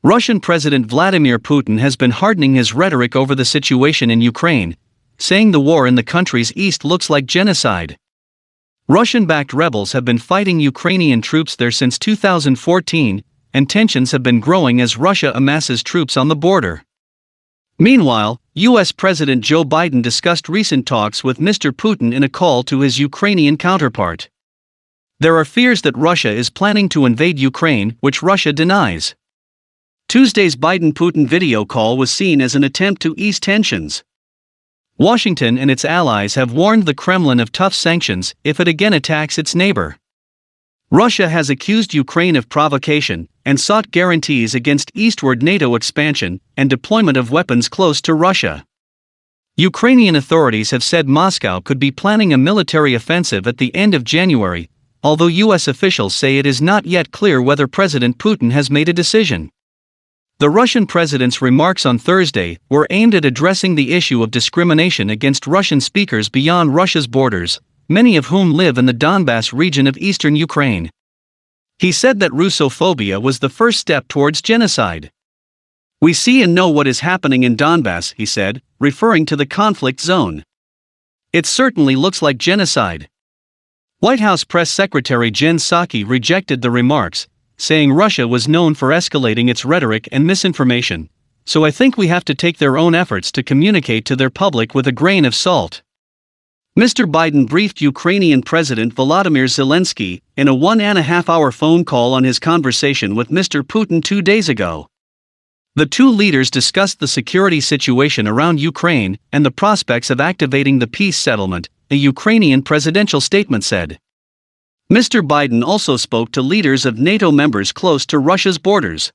Russian President Vladimir Putin has been hardening his rhetoric over the situation in Ukraine, saying the war in the country's east looks like genocide. Russian-backed rebels have been fighting Ukrainian troops there since 2014, and tensions have been growing as Russia amasses troops on the border. Meanwhile, U.S. President Joe Biden discussed recent talks with Mr. Putin in a call to his Ukrainian counterpart. There are fears that Russia is planning to invade Ukraine, which Russia denies. Tuesday's Biden-Putin video call was seen as an attempt to ease tensions. Washington and its allies have warned the Kremlin of tough sanctions if it again attacks its neighbor. Russia has accused Ukraine of provocation and sought guarantees against eastward Nato expansion and deployment of weapons close to Russia. Ukrainian authorities have said Moscow could be planning a military offensive at the end of January, although U.S. officials say it is not yet clear whether President Putin has made a decision. The Russian president's remarks on Thursday were aimed at addressing the issue of discrimination against Russian speakers beyond Russia's borders, many of whom live in the Donbas region of eastern Ukraine. He said that Russophobia was the first step towards genocide. "We see and know what is happening in Donbas," he said, referring to the conflict zone. "It certainly looks like genocide." White House Press Secretary Jen Psaki rejected the remarks, saying Russia was known for escalating its rhetoric and misinformation, "So I think we have to take their own efforts to communicate to their public with a grain of salt." Mr. Biden briefed Ukrainian President Volodymyr Zelensky in a 1.5-hour phone call on his conversation with Mr. Putin 2 days ago. The two leaders discussed the security situation around Ukraine and the prospects of activating the peace settlement, a Ukrainian presidential statement said. Mr. Biden also spoke to leaders of NATO members close to Russia's borders.